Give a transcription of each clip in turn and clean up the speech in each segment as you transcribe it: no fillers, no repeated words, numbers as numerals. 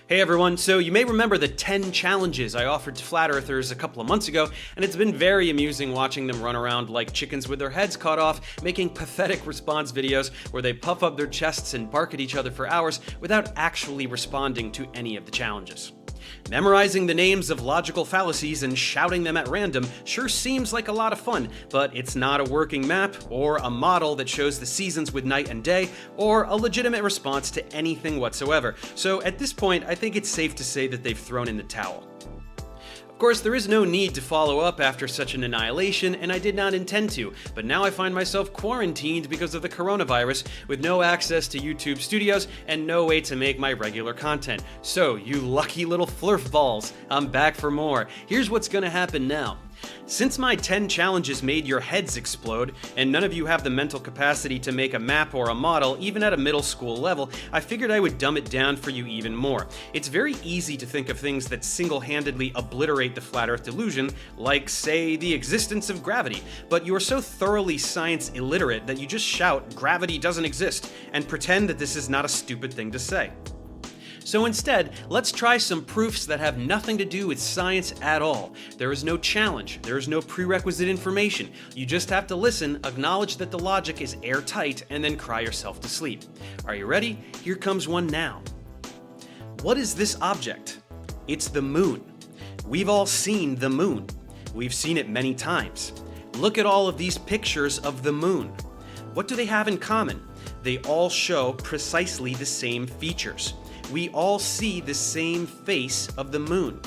Hey everyone, so you may remember the 10 challenges I offered to flat earthers a couple of months ago, and it's been very amusing watching them run around like chickens with their heads cut off, making pathetic response videos where they puff up their chests and bark at each other for hours without actually responding to any of the challenges. Memorizing the names of logical fallacies and shouting them at random sure seems like a lot of fun, but it's not a working map, or a model that shows the seasons with night and day, or a legitimate response to anything whatsoever. So at this point, I think it's safe to say that they've thrown in the towel. Of course, there is no need to follow up after such an annihilation, and I did not intend to, but now I find myself quarantined because of the coronavirus, with no access to YouTube Studios and no way to make my regular content. So, you lucky little flurf balls, I'm back for more. Here's what's gonna happen now. Since my 10 challenges made your heads explode, and none of you have the mental capacity to make a map or a model even at a middle school level, I figured I would dumb it down for you even more. It's very easy to think of things that single-handedly obliterate the flat earth delusion, like, say, the existence of gravity, but you are so thoroughly science illiterate that you just shout, "Gravity doesn't exist," and pretend that this is not a stupid thing to say. So instead, let's try some proofs that have nothing to do with science at all. There is no challenge, there is no prerequisite information. You just have to listen, acknowledge that the logic is airtight, and then cry yourself to sleep. Are you ready? Here comes one now. What is this object? It's the moon. We've all seen the moon. We've seen it many times. Look at all of these pictures of the moon. What do they have in common? They all show precisely the same features. We all see the same face of the moon.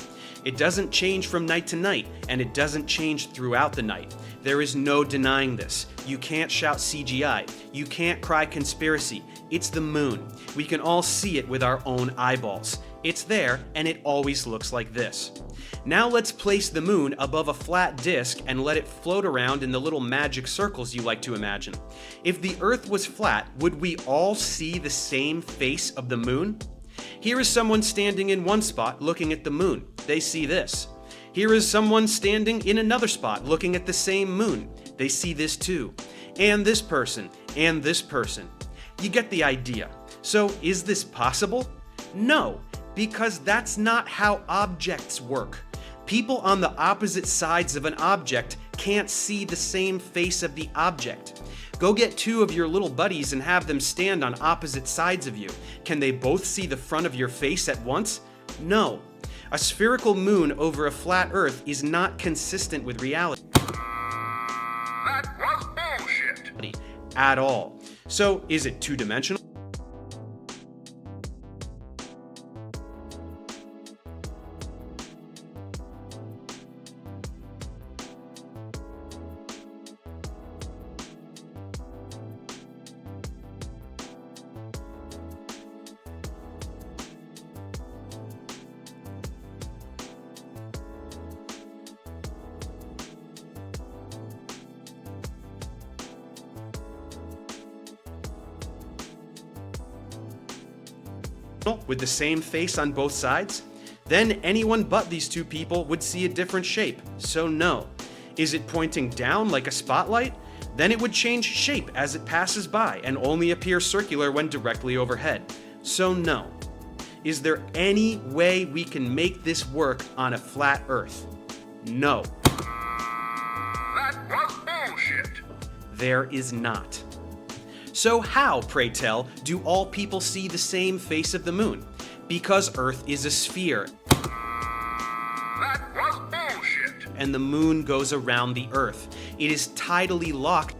It doesn't change from night to night, and it doesn't change throughout the night. There is no denying this. You can't shout CGI. You can't cry conspiracy. It's the moon. We can all see it with our own eyeballs. It's there, and it always looks like this. Now let's place the moon above a flat disk and let it float around in the little magic circles you like to imagine. If the Earth was flat, would we all see the same face of the moon? Here is someone standing in one spot looking at the moon. They see this. Here is someone standing in another spot looking at the same moon. They see this too. And this person, and this person. You get the idea. So is this possible? No, because that's not how objects work. People on the opposite sides of an object can't see the same face of the object. Go get two of your little buddies and have them stand on opposite sides of you. Can they both see the front of your face at once? No. A spherical moon over a flat Earth is not consistent with reality. That was bullshit. At all. So, is it two-dimensional? With the same face on both sides? Then anyone but these two people would see a different shape, so no. Is it pointing down like a spotlight? Then it would change shape as it passes by and only appear circular when directly overhead, so no. Is there any way we can make this work on a flat Earth? No. That was bullshit. There is not. So how, pray tell, do all people see the same face of the moon? Because Earth is a sphere. That was bullshit. And the moon goes around the Earth. It is tidally locked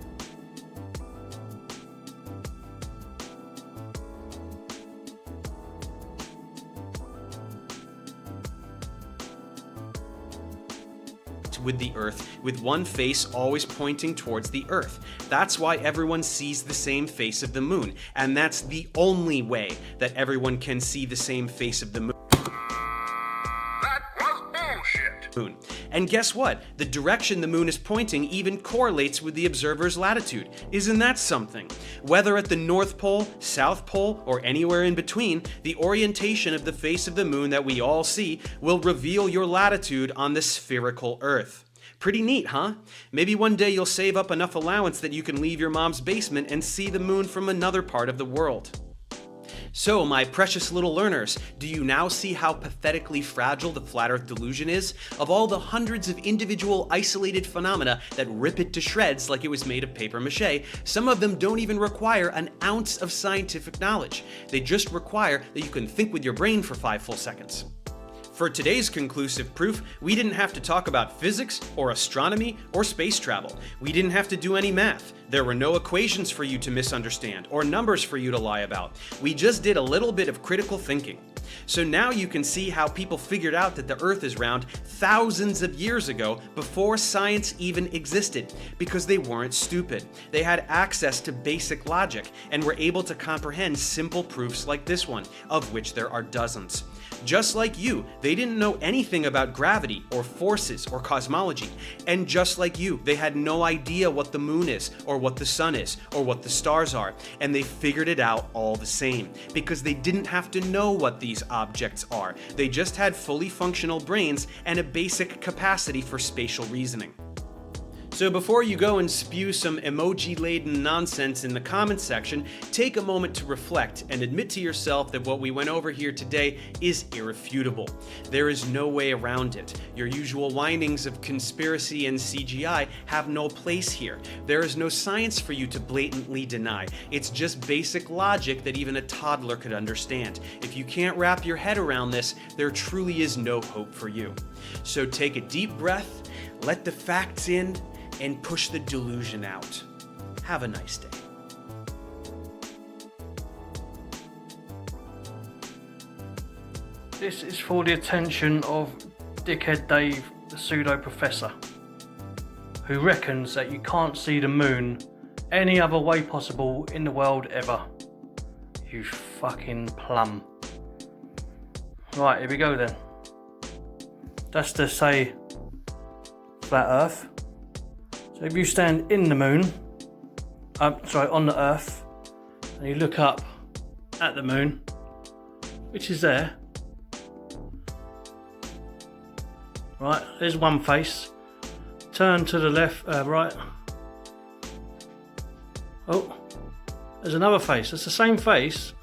with the Earth, with one face always pointing towards the Earth. That's why everyone sees the same face of the moon, and that's the only way that everyone can see the same face of the moon. That was bullshit. And guess what? The direction the moon is pointing even correlates with the observer's latitude. Isn't that something? Whether at the North Pole, South Pole, or anywhere in between, the orientation of the face of the moon that we all see will reveal your latitude on the spherical Earth. Pretty neat, huh? Maybe one day you'll save up enough allowance that you can leave your mom's basement and see the moon from another part of the world. So, my precious little learners, do you now see how pathetically fragile the flat earth delusion is? Of all the hundreds of individual isolated phenomena that rip it to shreds like it was made of paper mache, some of them don't even require an ounce of scientific knowledge. They just require that you can think with your brain for 5 full seconds. For today's conclusive proof, we didn't have to talk about physics or astronomy or space travel. We didn't have to do any math. There were no equations for you to misunderstand or numbers for you to lie about. We just did a little bit of critical thinking. So now you can see how people figured out that the Earth is round thousands of years ago before science even existed, because they weren't stupid. They had access to basic logic and were able to comprehend simple proofs like this one, of which there are dozens. Just like you, they didn't know anything about gravity or forces or cosmology. And just like you, they had no idea what the moon is or what the sun is or what the stars are. And they figured it out all the same because they didn't have to know what these objects are. They just had fully functional brains and a basic capacity for spatial reasoning. So before you go and spew some emoji-laden nonsense in the comments section, take a moment to reflect and admit to yourself that what we went over here today is irrefutable. There is no way around it. Your usual windings of conspiracy and CGI have no place here. There is no science for you to blatantly deny. It's just basic logic that even a toddler could understand. If you can't wrap your head around this, there truly is no hope for you. So take a deep breath, let the facts in, and push the delusion out. Have a nice day. This is for the attention of Dickhead Dave, the pseudo-professor, who reckons that you can't see the moon any other way possible in the world ever. You fucking plum. Right, here we go then. That's to say flat Earth. So if you stand in the moon, on the Earth, and you look up at the moon, which is there, right, there's one face, turn to the left, right, oh, there's another face, it's the same face,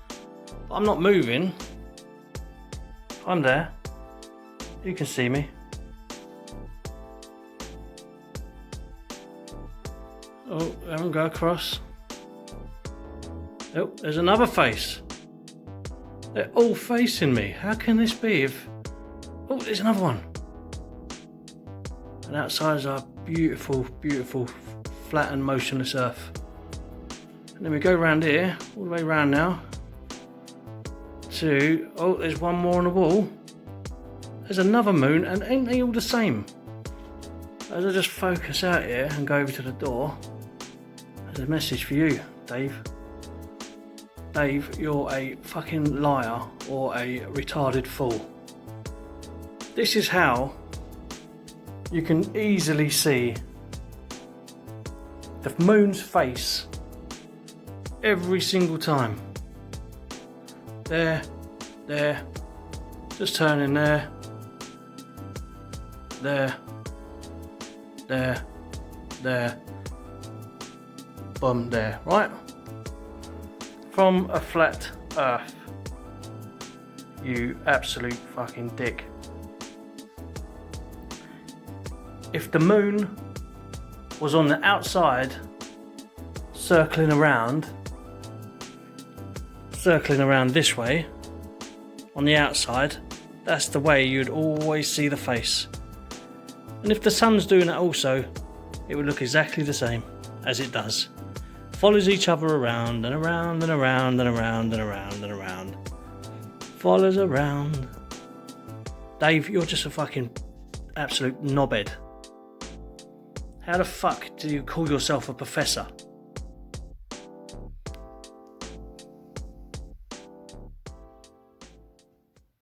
but I'm not moving, I'm there, you can see me. Oh, I haven't go across. Oh, there's another face. They're all facing me. How can this be if... Oh, there's another one. And outside is our beautiful, beautiful, flat and motionless Earth. And then we go around here, all the way around now. To... Oh, there's one more on the wall. There's another moon, and ain't they all the same? As I just focus out here and go over to the door, there's a message for you, Dave. Dave, you're a fucking liar or a retarded fool. This is how you can easily see the moon's face every single time. There, just turning there, boom, there, right? From a flat Earth. You absolute fucking dick. If the moon was on the outside, circling around this way, on the outside, that's the way you'd always see the face. And if the sun's doing it also, it would look exactly the same as it does. Follows each other around and around and around and around and around and around. Follows around. Dave, you're just a fucking absolute knobhead. How the fuck do you call yourself a professor?